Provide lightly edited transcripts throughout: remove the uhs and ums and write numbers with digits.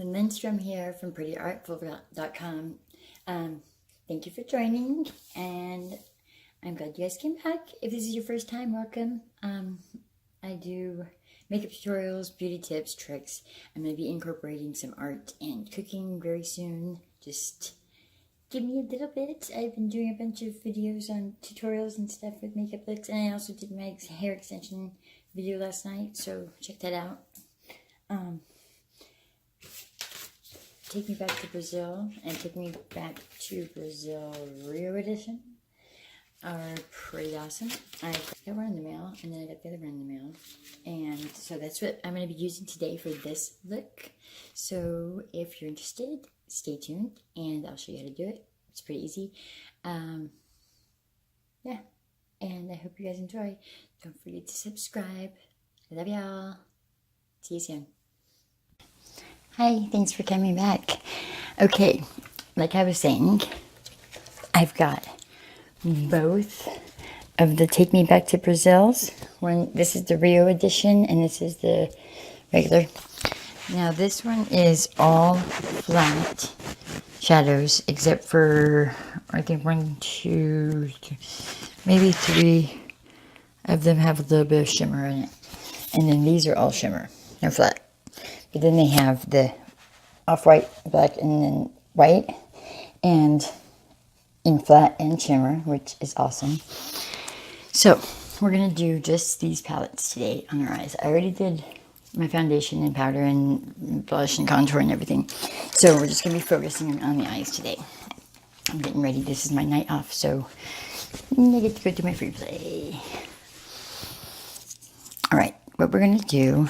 Lindstrom here from prettyartful.com. Thank you for joining, and I'm glad you guys came back. If this is your first time, welcome. I do makeup tutorials, beauty tips, tricks. I'm going to be incorporating some art and cooking very soon. Just give me a little bit. I've been doing a bunch of videos on tutorials and stuff with makeup looks, and I also did my hair extension video last night, so check that out. Take Me Back to Brazil and Take Me Back to Brazil Rio Edition are pretty awesome. I got one in the mail, and then I got the other one in the mail. And so that's what I'm going to be using today for this look. So if you're interested, stay tuned, and I'll show you how to do it. It's pretty easy. Yeah, and I hope you guys enjoy. Don't forget to subscribe. I love y'all. See you soon. Hi, thanks for coming back. Okay, like I was saying, I've got both of the Take Me Back to Brazils. This is the Rio edition, and this is the regular. Now this one is all flat shadows, except for, I think 1, 2, maybe 3 of them have a little bit of shimmer in it. And then these are all shimmer, they're flat. But then they have the off-white, black, and then white, and in flat and shimmer, which is awesome. So we're gonna do just these palettes today on our eyes. I already did my foundation and powder and blush and contour and everything. So we're just gonna be focusing on the eyes today. I'm getting ready. This is my night off, so I get to go do my free play. All right, what we're gonna do,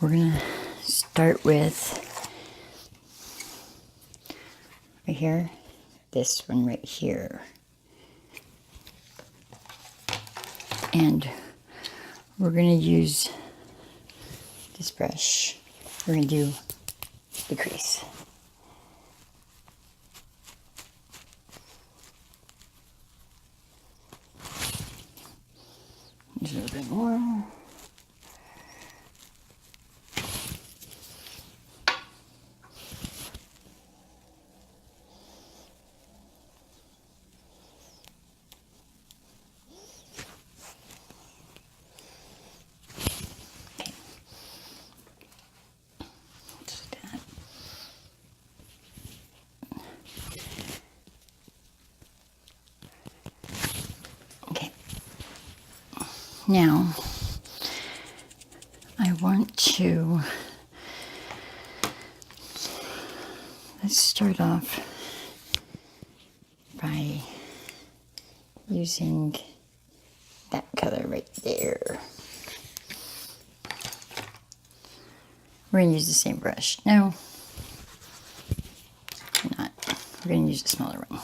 we're gonna start with right here, this one right here. And we're gonna use this brush. We're gonna do the crease. Just a little bit more. Now, I want to, let's start off by using that color right there. We're going to use the same brush. No, not. We're going to use a smaller one.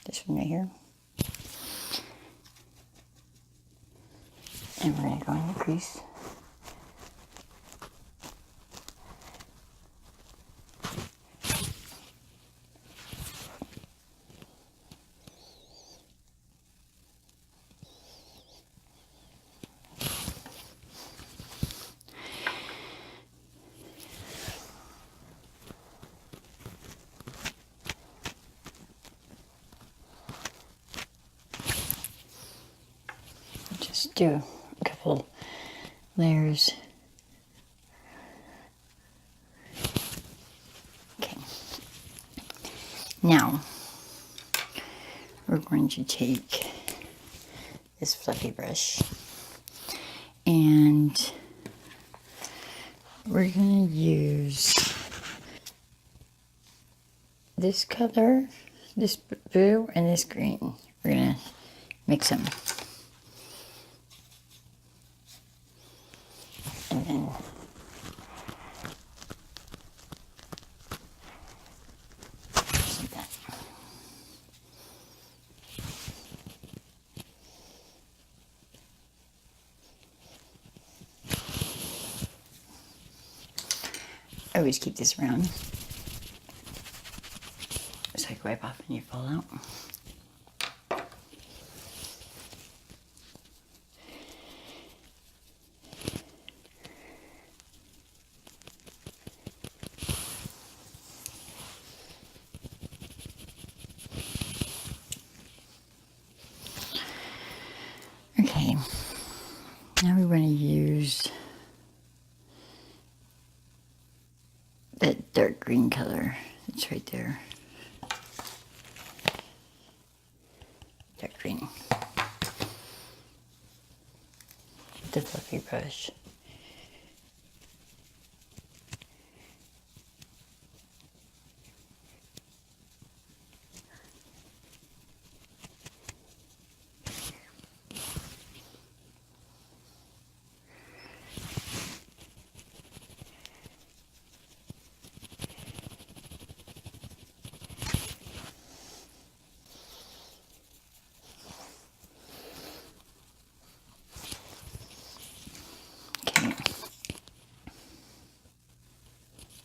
This one right here. And we're going to go in the crease. Just do a couple layers. Okay. Now, we're going to take this fluffy brush and we're going to use this color, this blue, and this green. We're going to mix them. And then like that. I always keep this around so I can wipe off when you fall out. Okay, now we want to use that dark green color that's right there. Dark green. The fluffy brush.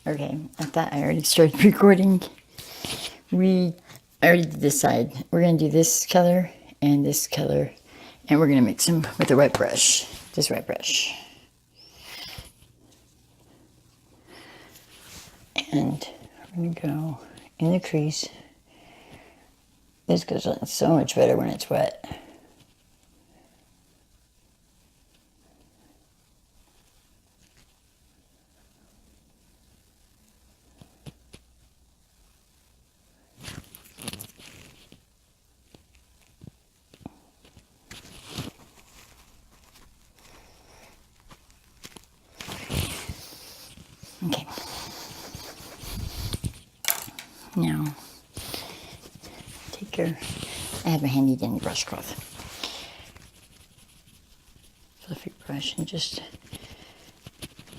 Okay, I thought I already started recording. I already did this side. We're going to do this color, and we're going to mix them with a wet brush. This wet brush. And we're going to go in the crease. This goes on so much better when it's wet. Okay. Now, take your, I have a handy dandy brush cloth. Fluffy brush and just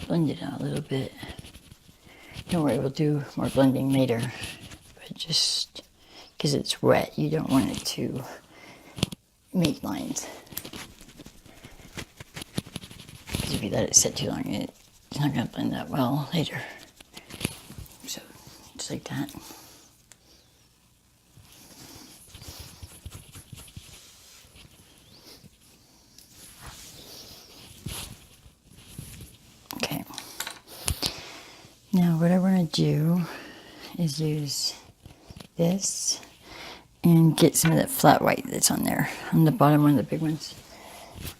blend it out a little bit. Don't worry, we'll do more blending later. But just because it's wet, you don't want it to make lines. Because if you let it sit too long, it's not going to blend that well later. So, just like that. Okay. Now what I want to do is use this and get some of that flat white that's on there, on the bottom one of the big ones.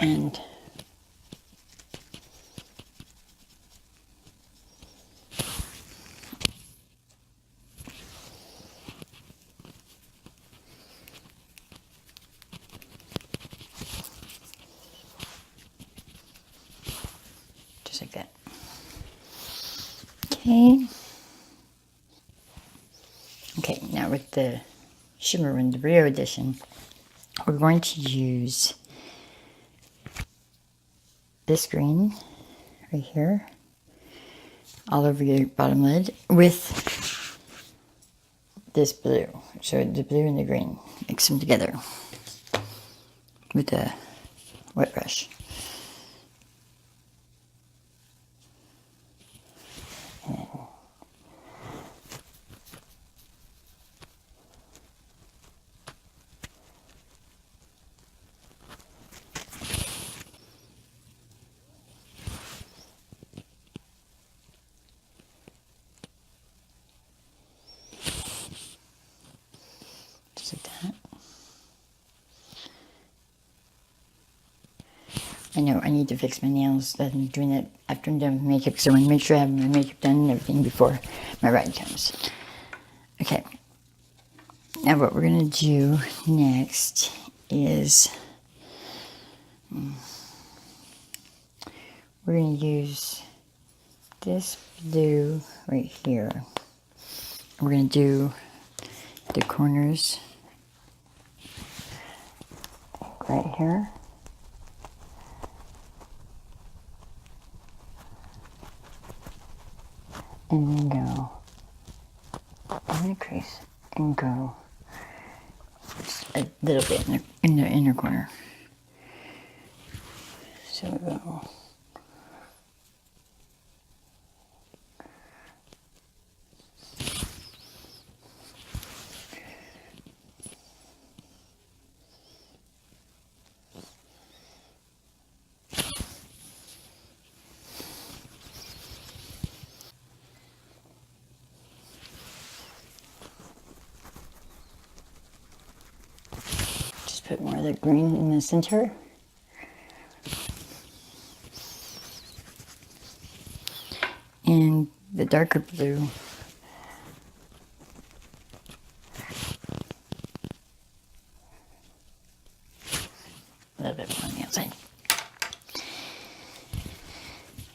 And just like that. Okay. Okay, now with the shimmer one, the Rio edition, we're going to use this green right here all over your bottom lid with this blue. So the blue and the green, mix them together with the wet brush. Just like that. I know I need to fix my nails. I'm doing that after I'm done with makeup because I want to make sure I have my makeup done and everything before my ride comes. Okay. Now what we're going to do next is we're going to use this blue right here. We're going to do the corners right here. And then go in the crease and go just a little bit in the inner corner. So we go. Just put more of the green in the center. and the darker blue. A little bit on the outside.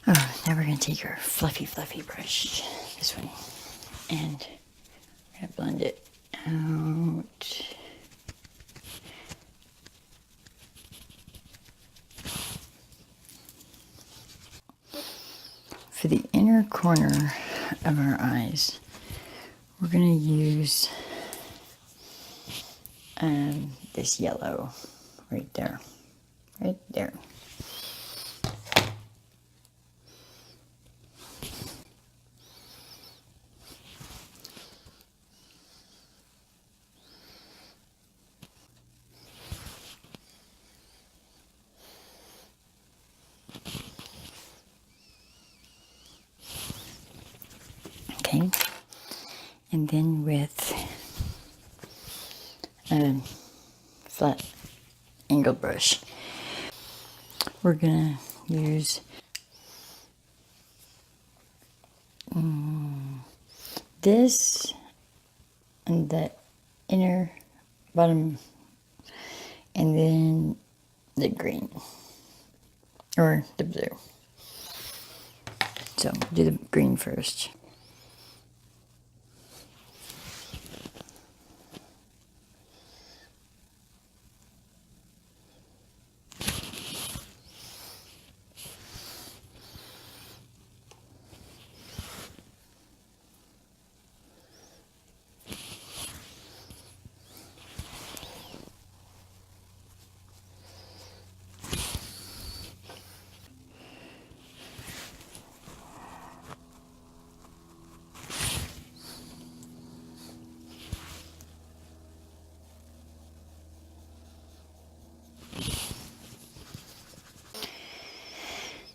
Oh, now we're going to take our fluffy brush, this one, and we're going to blend it out. For the inner corner of our eyes, we're going to use this yellow right there. Right there. Okay. And then with a flat angle brush, we're going to use this and the inner bottom, and then the green or the blue. So do the green first.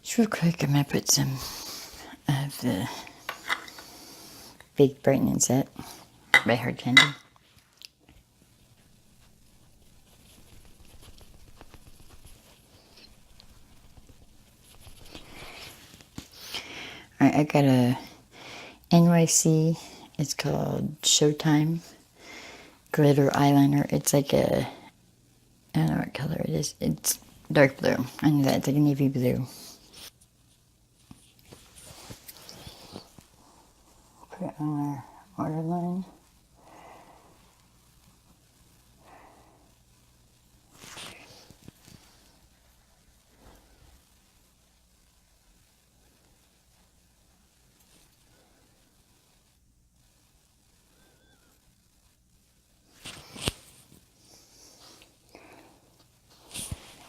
Just real quick, I'm going to put some of the Fake Brightening Set by Hard Candy. Alright, I got a NYC, it's called Showtime glitter eyeliner. It's like a, I don't know what color it is. It's dark blue. I know that, it's like a navy blue. Put it on our waterline.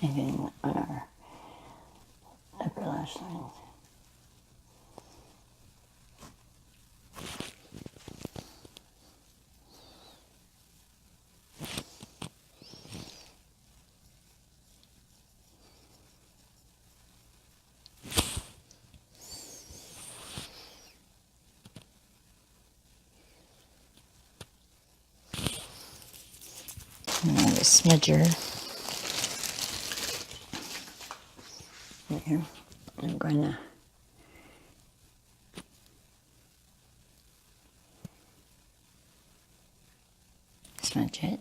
And then on our upper lash line. And then the smudger. Right here. I'm going to smudge it.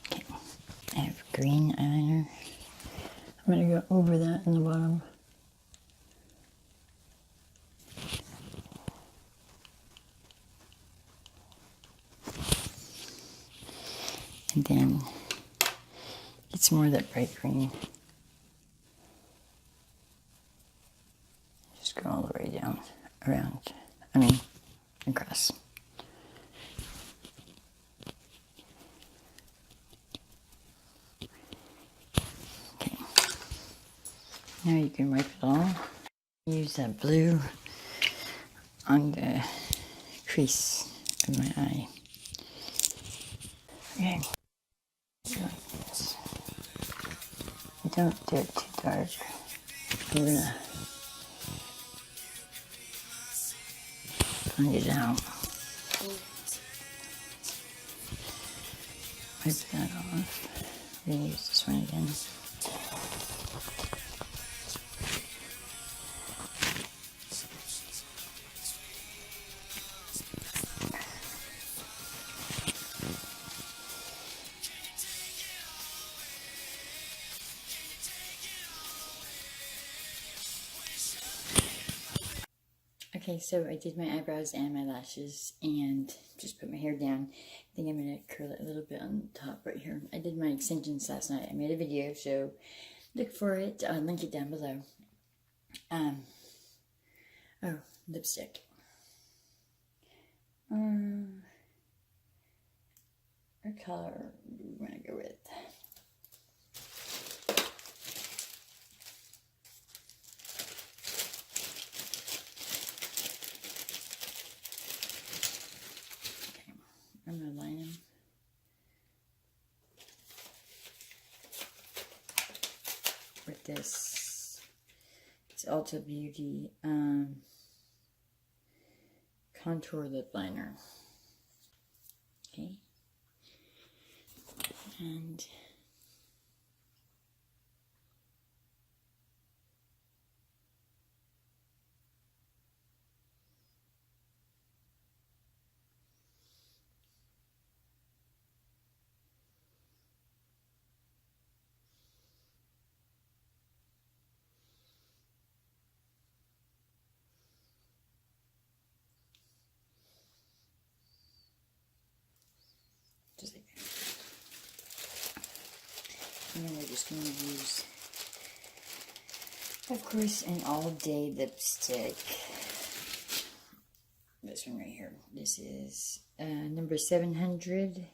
Okay. I have green eyeliner. I'm going to go over that in the bottom. And then get some more of that bright green. Just go all the way down, around, across. Okay. Now you can wipe it all. Use that blue on the crease of my eye. Okay. Like this. Don't do it too dark. We're gonna find it out. Wipe that off. We're gonna use this one again. Okay, so I did my eyebrows and my lashes and just put my hair down. I think I'm going to curl it a little bit on the top right here. I did my extensions last night. I made a video, so look for it. I'll link it down below. Oh, lipstick. What color do we want to go with? I'm going to line them. With this. It's Ulta Beauty Contour Lip Liner. Okay. And just like that. And then we're just going to use, of course, an all-day lipstick. This one right here. This is number 700,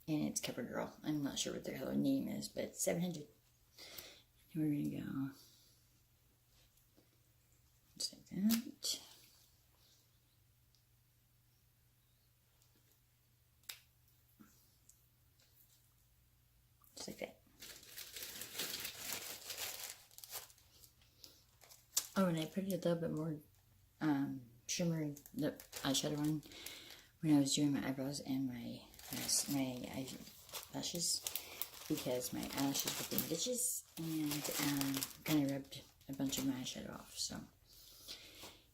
and it's CoverGirl. I'm not sure what their whole name is, but 700. And we're going to go just like that. Just like that. Oh, and I put a little bit more shimmer lip eyeshadow on when I was doing my eyebrows and my eyelashes, because my eyelashes were being bitches, and kind of rubbed a bunch of my eyeshadow off. So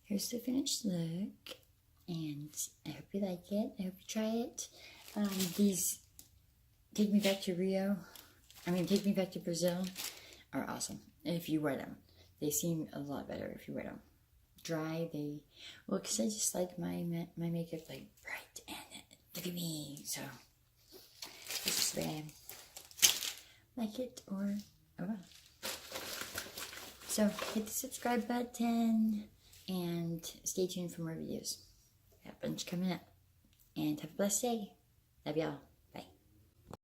here's the finished look, and I hope you like it. I hope you try it. These Take Me Back to Take Me Back to Brazil are awesome if you wear them. They seem a lot better if you wear them. Dry, because I just like my makeup like bright and look at me. So this is the way I like it, or oh well. So hit the subscribe button and stay tuned for more videos. Got a bunch coming up. And have a blessed day. Love y'all.